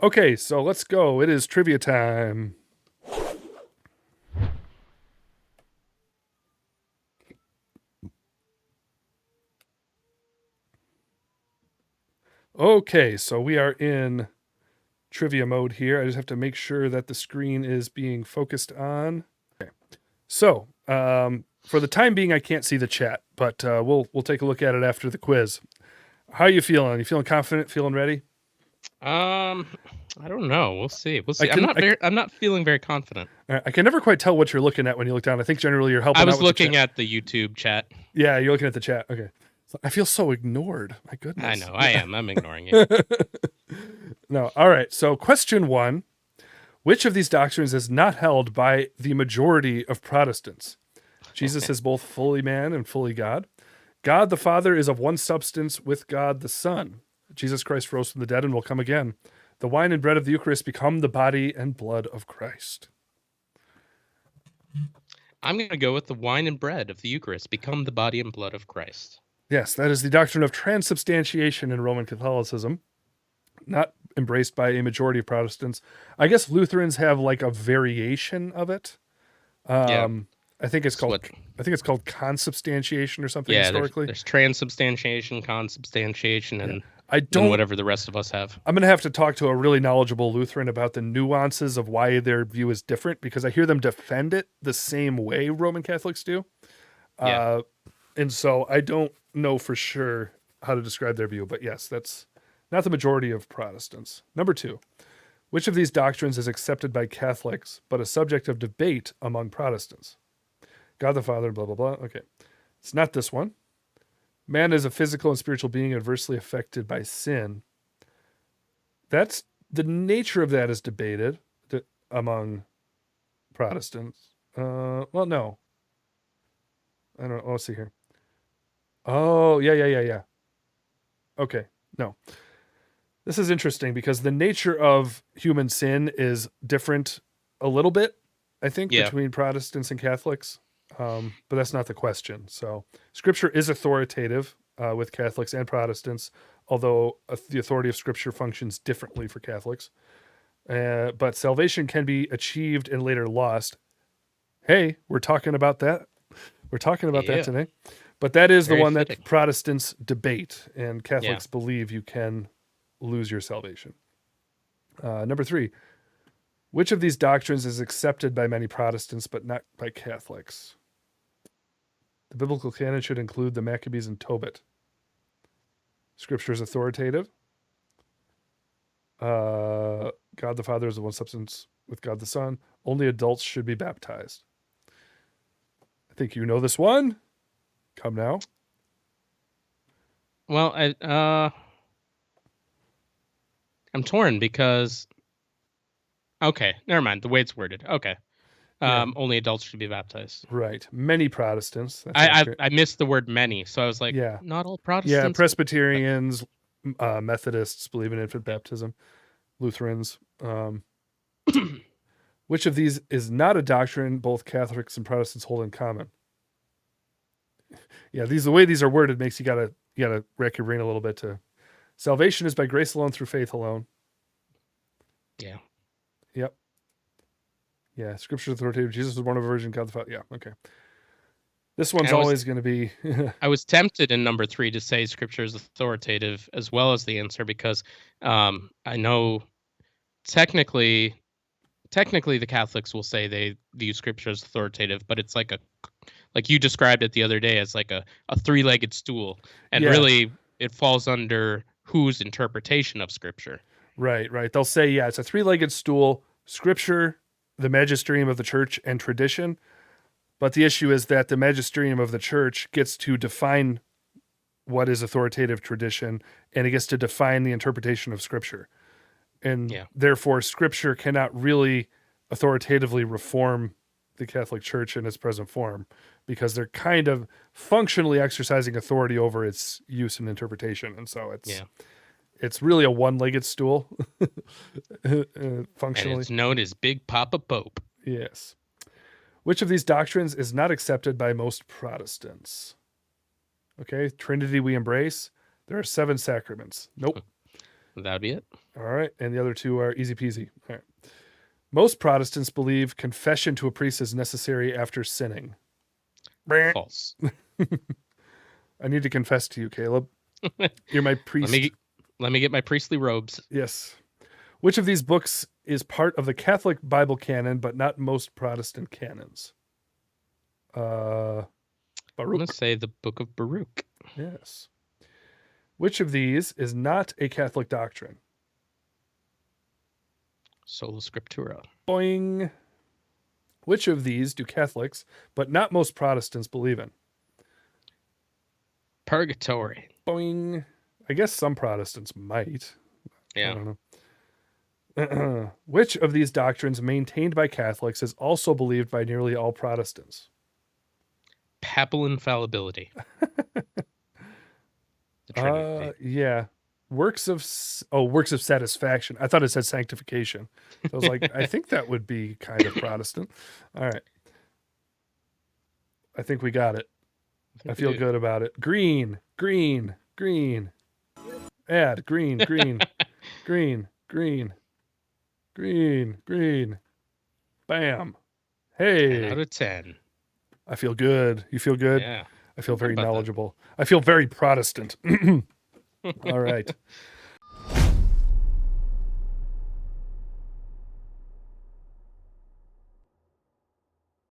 Okay, so let's go. It is trivia time. Okay, so we are in trivia mode here. I just have to make sure that the screen is being focused on. Okay. So, for the time being, I can't see the chat, but we'll take a look at it after the quiz. How are you feeling? You feeling confident? Feeling ready? I don't know. We'll see. We'll I see. can. I'm not feeling very confident. I can never quite tell what you're looking at when you look down. I think generally you're I helping out was with the chat. looking at the YouTube chat. Yeah, you're looking at the chat. Okay. So I feel so ignored. My goodness. I know. I am. I'm ignoring it. No. All right. So, question 1. Which of these doctrines is not held by the majority of Protestants? Jesus Okay. is both fully man and fully God. God the Father is of one substance with God the Son. Jesus Christ rose from the dead and will come again. The wine and bread of the Eucharist become the body and blood of Christ. I'm going to go with the wine and bread of the Eucharist become the body and blood of Christ. Yes, that is the doctrine of transubstantiation in Roman Catholicism, not embraced by a majority of Protestants. I guess Lutherans have like a variation of it. Yeah. I think it's called What? I think it's called consubstantiation or something Yeah. historically. There's transubstantiation, consubstantiation, and I and don't. whatever the rest of us have. I'm going to have to talk to a really knowledgeable Lutheran about the nuances of why their view is different because I hear them defend it the same way Roman Catholics do. Yeah. And so I don't know for sure how to describe their view, but yes, that's not the majority of Protestants. Number 2, which of these doctrines is accepted by Catholics but a subject of debate among Protestants? God the Father, blah, blah, blah. Okay. It's not this one. Man is a physical and spiritual being adversely affected by sin. That's the nature of that is debated among Protestants. Well, no. I don't know. Let's see here. Oh, yeah. Okay. No. This is interesting because the nature of human sin is different a little bit, I think, Yeah. between Protestants and Catholics. But that's not the question. So, Scripture is authoritative with Catholics and Protestants, although the authority of Scripture functions differently for Catholics. But salvation can be achieved and later lost. Hey, we're talking about that. We're talking about that Yeah. today. But that is Very the one fitting. that Protestants debate, and Catholics believe you can lose your salvation. Number 3, which of these doctrines is accepted by many Protestants but not by Catholics? The biblical canon should include the Maccabees and Tobit. Scripture is authoritative. God the Father is the one substance with God the Son. Only adults should be baptized. I think you know this one. Come now. Well, I'm torn because. Okay, never mind. The way it's worded. Okay. Only adults should be baptized. Right. Many Protestants. That's accurate. I missed the word many, so I was like, Yeah. not all Yeah. Protestants. Presbyterians, Methodists believe in infant baptism. Lutherans. Which of these is not a doctrine both Catholics and Protestants hold in common? Yeah, the way these are worded makes you gotta rack your brain a little bit. To salvation is by grace alone through faith alone. Yeah. Yep. Yeah, Scripture is authoritative. Jesus was born of a virgin. God the Father. Yeah. Okay. This one's always going to be. I was tempted in number 3 to say Scripture is authoritative as well as the answer because I know technically the Catholics will say they view Scripture as authoritative, but it's like you described it the other day as like a 3-legged stool, and really it falls under whose interpretation of Scripture. Right. They'll say, yeah, it's a 3-legged stool, Scripture, the magisterium of the church, and tradition. But the issue is that the magisterium of the church gets to define what is authoritative tradition, and it gets to define the interpretation of Scripture. And therefore, Scripture cannot really authoritatively reform the Catholic Church in its present form because they're kind of functionally exercising authority over its use and interpretation. And so it's really a 1-legged stool, functionally. And it's known as Big Papa Pope. Yes. Which of these doctrines is not accepted by most Protestants? Okay, Trinity we embrace. There are 7 sacraments. Nope. That'd be it. All right. And the other two are easy peasy. All right. Most Protestants believe confession to a priest is necessary after sinning. False. I need to confess to you, Caleb. You're my priest. Let me get my priestly robes. Yes. Which of these books is part of the Catholic Bible canon, but not most Protestant canons? Baruch. I'm going to say the Book of Baruch. Yes. Which of these is not a Catholic doctrine? Sola Scriptura. Boing. Which of these do Catholics, but not most Protestants, believe in? Purgatory. Boing. I guess some Protestants might. Yeah. I don't know. Which of these doctrines maintained by Catholics is also believed by nearly all Protestants? Papal infallibility. The Trinity. Yeah. Works of satisfaction. I thought it said sanctification. So I was like, I think that would be kind of Protestant. All right. I think we got it. I feel good about it. Green. Add green. Bam. Hey. 10 out of 10. I feel good. You feel good? Yeah. I feel very knowledgeable. I feel very Protestant. All right.